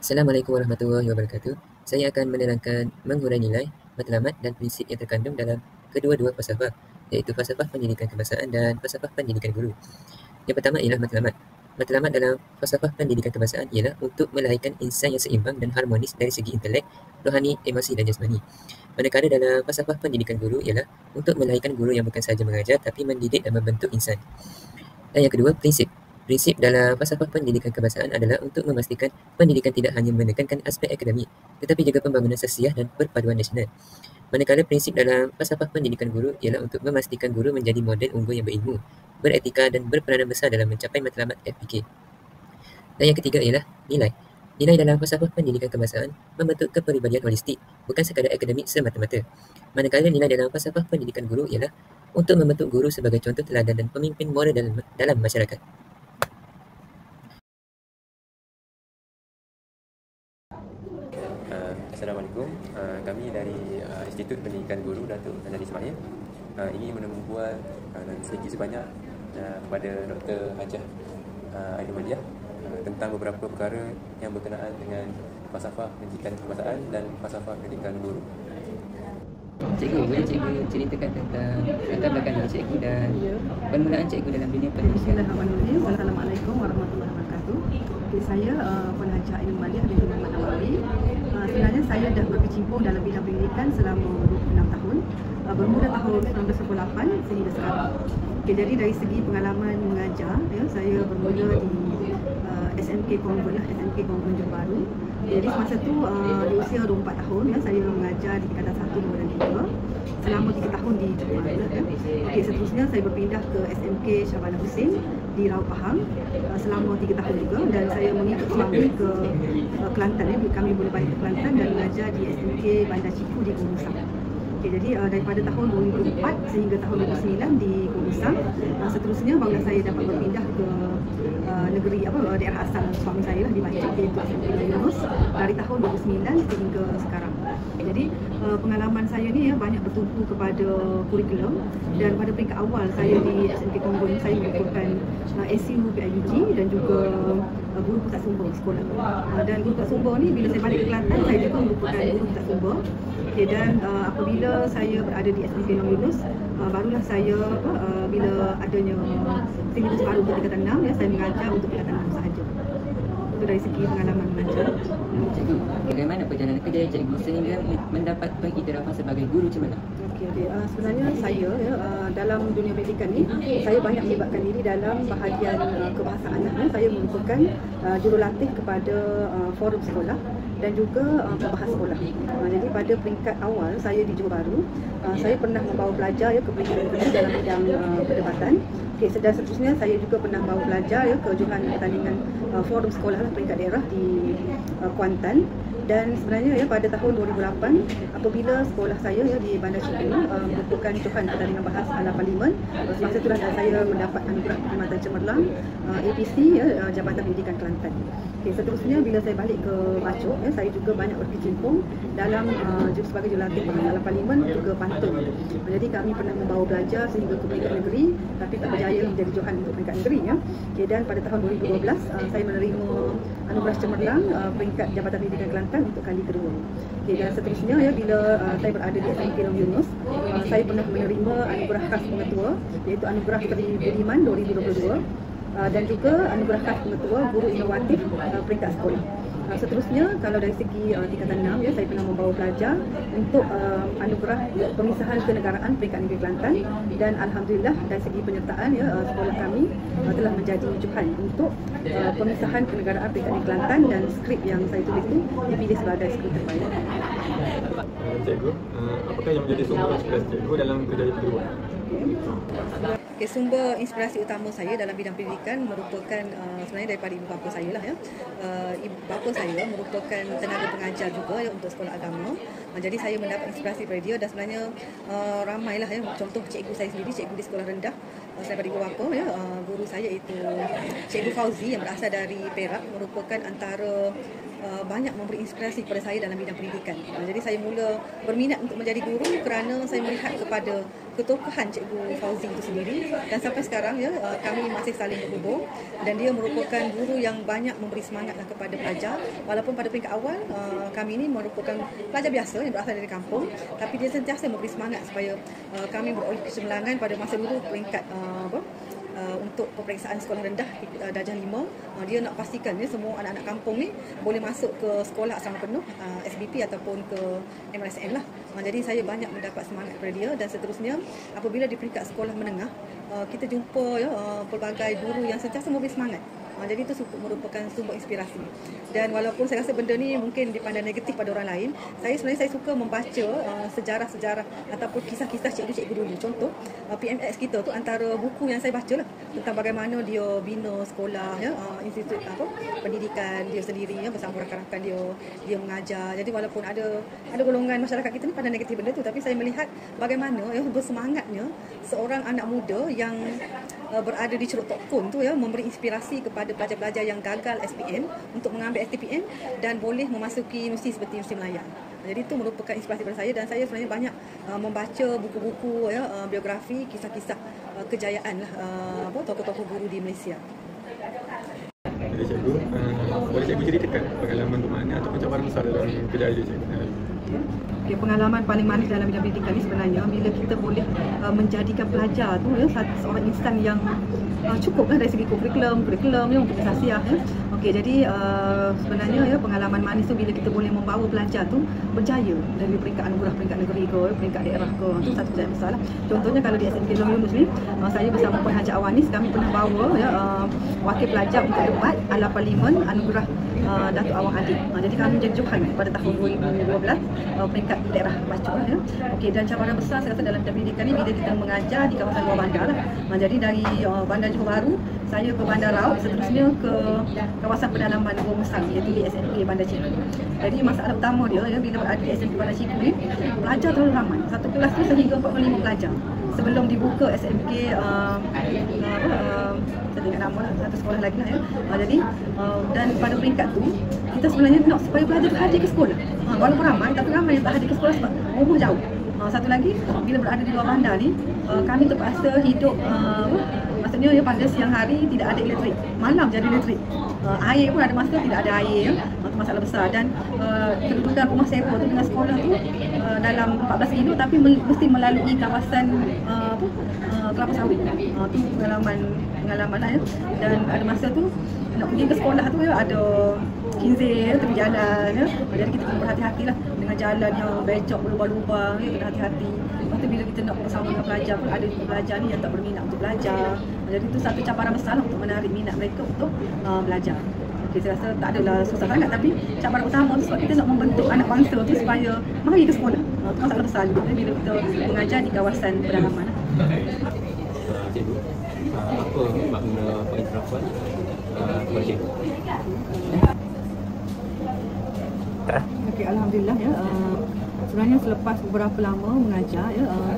Assalamualaikum warahmatullahi wabarakatuh. Saya akan menerangkan menghurai nilai, matlamat dan prinsip yang terkandung dalam kedua-dua falsafah, iaitu falsafah pendidikan kebangsaan dan falsafah pendidikan guru. Yang pertama ialah matlamat. Matlamat dalam falsafah pendidikan kebangsaan ialah untuk melahirkan insan yang seimbang dan harmonis dari segi intelek, rohani, emosi dan jasmani. Manakala dalam falsafah pendidikan guru ialah untuk melahirkan guru yang bukan sahaja mengajar tapi mendidik dan membentuk insan. Dan yang kedua, prinsip. Prinsip dalam falsafah pendidikan kebangsaan adalah untuk memastikan pendidikan tidak hanya menekankan aspek akademik, tetapi juga pembangunan sosial dan perpaduan nasional. Manakala prinsip dalam falsafah pendidikan guru ialah untuk memastikan guru menjadi model unggul yang berilmu, beretika dan berperanan besar dalam mencapai matlamat FPK. Dan yang ketiga ialah nilai. Nilai dalam falsafah pendidikan kebangsaan membentuk kepribadian holistik, bukan sekadar akademik semata-mata. Manakala nilai dalam falsafah pendidikan guru ialah untuk membentuk guru sebagai contoh teladan dan pemimpin moral dalam masyarakat. Assalamualaikum. Kami dari Institut Pendidikan Guru Datuk Najari Ismail ingin membuat sedikit sebanyak kepada Dr. Hajah Aidumadiah tentang beberapa perkara yang berkenaan dengan falsafah pendidikan kebangsaan dan falsafah pendidikan guru. Cikgu, boleh cikgu ceritakan tentang latar belakang cikgu dan permulaan cikgu dalam dunia pendidikan? Bismillahirrahmanirrahim. Assalamualaikum warahmatullahi wabarakatuh. Saya Puan Hajah Aidumadiah binti Muhammad Nawawi. Sebenarnya saya dah berkecimpung dalam bidang pendidikan selama 26 tahun. Bermula tahun 1998 sehingga sekarang. Jadi dari segi pengalaman mengajar, saya bermula di SMK Konvent, SMK Konvent Johor Bahru. Jadi semasa tu di usia 24 tahun saya mengajar di tingkatan 1, 2 dan 3 selama 3 tahun di Johor Bahru. Seterusnya saya berpindah ke SMK Syahbana Hussein di Raut Pahang selama 3 tahun juga, dan saya mengikut suami ke Kelantan. Kami boleh balik ke Kelantan dan mengajar di SMK Bandar Ciku di Gurusang. Jadi daripada tahun 2004 sehingga tahun 2009 di Gurusang. Seterusnya barulah saya dapat berpindah ke negeri daerah asal suami saya di Masjid, iaitu SMK Yunus, dari tahun 2009 sehingga sekarang. Jadi pengalaman saya ni banyak bertumpu kepada kurikulum, dan pada peringkat awal saya di SMK Konvent saya merupakan SU PIUG dan juga guru pusat sumber sekolah. Dan guru pusat sumber ni bila saya balik ke Kelantan saya juga merupakan guru pusat sumber. Dan apabila saya berada di SMK Long Yunus, barulah saya bila adanya silibus baru untuk tingkatan 6, saya mengajar untuk tingkatan 6 sahaja. Itu dari segi pengalaman mengajar. Cikgu, bagaimana perjalanan kerjaya cikgu sehingga mendapat pengiktirafan sebagai guru cemerlang? Sebenarnya saya dalam dunia pendidikan ni saya banyak melibatkan diri dalam bahagian kebahasaan. Saya merupakan jurulatih kepada forum sekolah dan juga pembahas sekolah. Jadi pada peringkat awal saya di Johor Bahru, saya pernah membawa pelajar ke peringkat negeri dalam bidang perdebatan. Dan seterusnya saya juga pernah bawa pelajar ke johan pertandingan forum sekolah peringkat daerah di Kuantan. Dan sebenarnya pada tahun 2008 apabila sekolah saya di Bandar Ciku merupakan johan pertandingan bahas ala parlimen, semasa itulah saya mendapat anugerah perkhidmatan cemerlang APC Jabatan Pendidikan Kelantan. Seterusnya bila saya balik ke Bacok, saya juga banyak berkecimpung dalam sebagai jurulatih ala parlimen juga pantun. Jadi kami pernah membawa belajar sehingga ke peringkat negeri tapi tak berjaya menjadi johan untuk peringkat negeri. Dan pada tahun 2012 saya menerima anugerah cemerlang peringkat Jabatan Pendidikan Kelantan untuk kali kedua. Dan seterusnya bila saya berada di SMK Long Yunus, saya pernah menerima anugerah khas pengetua, iaitu anugerah Seri Budiman 2022 dan juga anugerah khas pengetua guru inovatif peringkat sekolah. Seterusnya kalau dari segi tingkatan 6 saya pernah membawa pelajar untuk anugerah pemisahan kenegaraan peringkat negeri Kelantan, dan alhamdulillah dari segi penyertaan sekolah kami telah menjadi johan untuk pemisahan kenegaraan peringkat negeri Kelantan, dan skrip yang saya tulis itu dipilih sebagai skrip terbaik. Cikgu, apakah yang menjadi sumber inspirasi cikgu dalam kerjaya kedua? Sumber inspirasi utama saya dalam bidang pendidikan merupakan sebenarnya daripada ibu bapa saya lah. Ibu bapa saya merupakan tenaga pengajar juga untuk sekolah agama. Jadi saya mendapat inspirasi dari dia, dan sebenarnya ramailah contoh cikgu saya sendiri, cikgu di sekolah rendah saya pada ibu bapa guru saya itu Cikgu Fauzi yang berasal dari Perak, merupakan antara banyak memberi inspirasi kepada saya dalam bidang pendidikan. Jadi saya mula berminat untuk menjadi guru kerana saya melihat kepada ketokohan Cikgu Fauzi itu sendiri, dan sampai sekarang ya kami masih saling berhubung, dan dia merupakan guru yang banyak memberi semangat kepada pelajar. Walaupun pada peringkat awal kami ini merupakan pelajar biasa yang berasal dari kampung, tapi dia sentiasa memberi semangat supaya kami beroleh kecemerlangan pada masa dulu peringkat untuk peperiksaan sekolah rendah darjah 5. Dia nak pastikan semua anak-anak kampung ni boleh masuk ke sekolah asrama penuh SBP ataupun ke MRSM lah. Jadi saya banyak mendapat semangat daripada dia, dan seterusnya apabila di peringkat sekolah menengah kita jumpa pelbagai guru yang sentiasa memberi semangat. Jadi itu merupakan sumber inspirasi. Dan walaupun saya rasa benda ni mungkin dipandang negatif pada orang lain, saya suka membaca sejarah-sejarah ataupun kisah-kisah cikgu-cikgu dulu. Contoh PMX kita tu antara buku yang saya baca lah tentang bagaimana dia bina sekolah institut pendidikan dia sendiri bersama rakan-rakan dia mengajar. Jadi walaupun ada golongan masyarakat kita ni pandang negatif benda tu, tapi saya melihat bagaimana bersemangatnya seorang anak muda yang berada di Ceruk Tok Kun tu memberi inspirasi kepada pelajar-pelajar yang gagal SPM untuk mengambil STPM dan boleh memasuki universiti seperti Universiti Melayu. Jadi itu merupakan inspirasi kepada saya, dan saya sebenarnya banyak membaca buku-buku biografi, kisah-kisah kejayaan tokoh-tokoh guru di Malaysia. Jadi cikgu, boleh cikgu ceritakan pengalaman bermakna atau cabaran besar dalam kerjaya cikgu? Okay, pengalaman paling manis dalam bidang pendidikan ni sebenarnya bila kita boleh menjadikan pelajar tu seorang insan yang cukuplah dari segi kurikulum untuk kesasiah. Okey, jadi sebenarnya pengalaman manis tu bila kita boleh membawa pelajar tu berjaya dari peringkat anugerah peringkat negeri ke peringkat daerah ke, itu satu kejayaan besar lah. Contohnya kalau di SMK Long Yunus ni, saya bersama Puan Haji Awanis, kami pernah bawa wakil pelajar untuk debat ala parlimen anugerah Datuk Awang Adik. Jadi kami menjadi johan pada tahun 2012 peringkat daerah Bacok Okey, dan cabaran besar saya rasa dalam pendidikan ni bila kita mengajar di kawasan luar bandar lah. Jadi dari Bandar Johor Bahru saya ke Bandar Raub, seterusnya ke kawasan pedalaman Gua Mesang, iaitu di SMK Bandar Cikgu. Jadi masalah utama dia bila berada di SMK Bandar Cikgu ni, pelajar terlalu ramai. Satu kelas tu sehingga 45 pelajar. Sebelum dibuka SMK saya ingat nama satu sekolah lagi lah jadi dan pada peringkat tu kita sebenarnya nak supaya pelajar tu hadir ke sekolah, walaupun ramai, tapi ramai yang tak hadir ke sekolah sebab rumah jauh. Satu lagi, bila berada di luar bandar ni, kami terpaksa hidup maksudnya pada siang hari tidak ada elektrik, malam jadi elektrik, air pun ada masa tidak ada air, itu masalah besar. Dan kedudukan rumah sewa tu dengan sekolah tu dalam 14 kilo, tapi mesti melalui kawasan kelapa sawit. Tu pengalaman lah Dan ada masa tu nak pergi ke sekolah tu ada kinzir tepi jalan jadi kita kena berhati-hatilah dengan jalan yang becok berlubang-lubang kena hati-hati. Lepas tu bila kita nak bersama dengan pelajar pun ada pelajar ni yang tak berminat untuk belajar. Jadi itu satu cabaran besar untuk menarik minat mereka untuk belajar. Okay, saya rasa tak adalah susah sangat, tapi cabaran utama tu sebab kita nak membentuk anak bangsa tu supaya mari ke sekolah. Itu masalah besar juga bila kita mengajar di kawasan pedalaman. Cikgu, apa makna pengiktirafan kepada cikgu? Okey, alhamdulillah sebenarnya selepas beberapa lama mengajar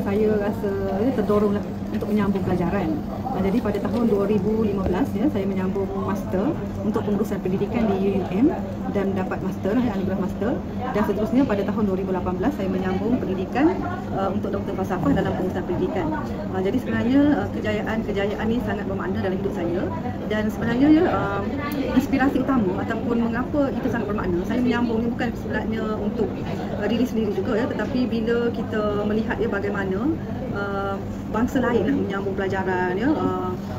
saya rasa terdoronglah untuk menyambung pelajaran. Jadi pada tahun 2015 saya menyambung master untuk pengurusan pendidikan di UUM dan dapat master anugerah master, dan seterusnya pada tahun 2018 saya menyambung pendidikan untuk doktor falsafah dalam pengurusan pendidikan. Jadi sebenarnya kejayaan ini sangat bermakna dalam hidup saya, dan sebenarnya inspirasi utama ataupun mengapa itu sangat bermakna, saya menyambung ini bukan sebenarnya untuk diri sendiri juga tetapi bila kita melihat bagaimana bangsa lain menyambung pelajaran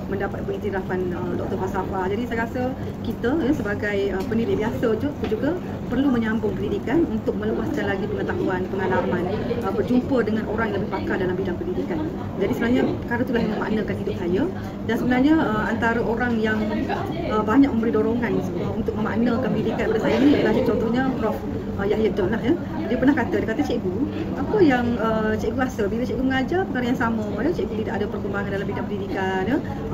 mendapat pengiktirafan doktor falsafah. Jadi saya rasa kita sebagai pendidik biasa juga perlu menyambung pendidikan untuk meluaskan lagi pengetahuan, pengalaman, berjumpa dengan orang yang lebih pakar dalam bidang pendidikan. Jadi sebenarnya perkara itulah yang memaknakan hidup saya, dan sebenarnya antara orang yang banyak memberi dorongan untuk memaknakan pendidikan kepada saya ni adalah contohnya Prof Yahya John lah Dia pernah kata, cikgu, apa yang cikgu rasa bila cikgu mengajar perkara yang sama, cikgu tidak ada perkembangan dalam bidang pendidikan,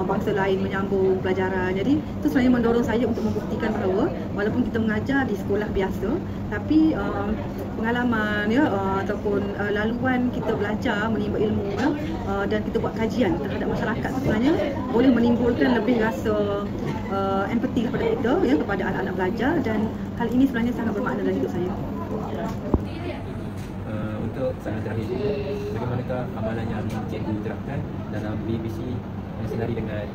bangsa lain menyambung pelajaran. Jadi itu sebenarnya mendorong saya untuk membuktikan bahawa walaupun kita mengajar di sekolah biasa, tapi pengalaman ataupun laluan kita belajar menimba ilmu dan kita buat kajian terhadap masyarakat sebenarnya boleh menimbulkan lebih rasa empati kepada kita kepada anak-anak pelajar, dan hal ini sebenarnya sangat bermakna dalam hidup saya. untuk soalan terakhir cikgu, bagaimanakah amalan yang cikgu terapkan dalam BBC yang senari dengan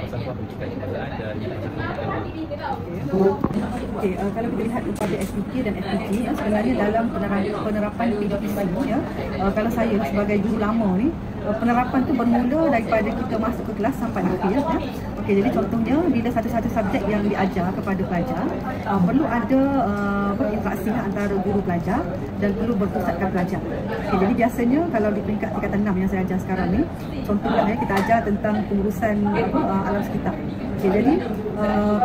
falsafah pendidikan kebangsaan dan falsafah pendidikan guru? Okey, kalau kita lihat kepada SPK dan FPG sebenarnya dalam penerapan PDPC ya, kalau saya sebagai guru lama ni, penerapan tu bermula daripada kita masuk ke kelas sampai akhir ya. Okey, jadi contohnya bila satu-satu subjek yang diajar kepada pelajar perlu ada berinteraksi antara guru pelajar dan perlu berpusatkan pelajar. Okey, jadi biasanya kalau di peringkat tingkatan 6 yang saya ajar sekarang ni, contohnya kita ajar tentang pengurusan alam sekitar. Okey, jadi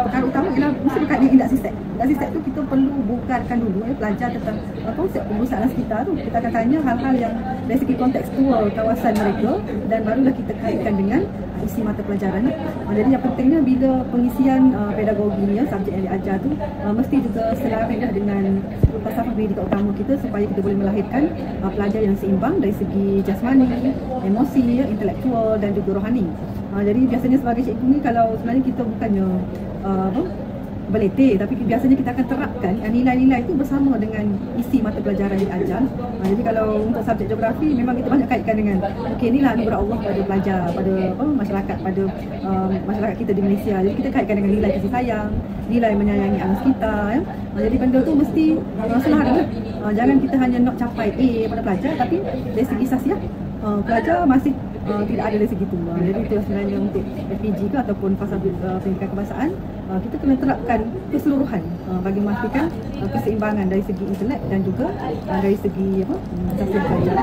perkara utama ialah mesti berkait dengan indak sistem. Indak sistem tu kita perlu bukankan dulu pelajar tentang konsep pengurusan alam sekitar tu. Kita akan tanya hal-hal yang dari segi kontekstual kawasan mereka dan barulah kita kaitkan dengan isi mata pelajaran. Jadi yang pentingnya bila pengisian pedagogi ya, subjek yang diajar tu mesti juga selaras dengan falsafah pendidikan utama kita supaya kita boleh melahirkan pelajar yang seimbang dari segi jasmani, emosi, intelektual dan juga rohani. Jadi biasanya sebagai cikgu ni kalau sebenarnya kita bukannya berletih, tapi biasanya kita akan terapkan nilai-nilai itu bersama dengan isi mata pelajaran yang diajar. Jadi kalau untuk subjek geografi memang kita banyak kaitkan dengan okey, inilah anugerah Allah pada pelajar, pada masyarakat, pada masyarakat kita di Malaysia. Jadi kita kaitkan dengan nilai kasih sayang, nilai menyayangi alam sekitar ya. Jadi benda tu mesti selaras. Jangan kita hanya nak capai A pada pelajar, tapi dari segi sasiah pelajar masih tidak ada dari segitu. Jadi itu sebenarnya untuk FPG ke ataupun falsafah pendidikan kebangsaan, kita kena terapkan keseluruhan bagi memastikan keseimbangan dari segi intelek dan juga dari segi sasiah pelajar.